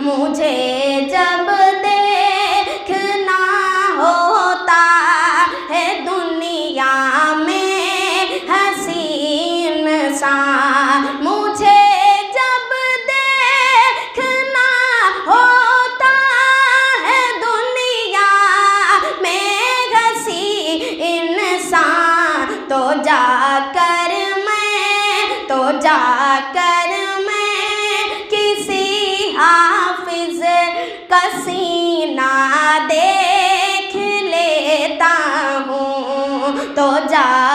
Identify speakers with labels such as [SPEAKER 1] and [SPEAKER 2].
[SPEAKER 1] मुझे जब देखना होता है दुनिया में हसीन सा, मुझे जब देखना होता है दुनिया में हसीन सा, तो जाकर मैं किसी हाफिज का सीना देख लेता हूँ, तो जा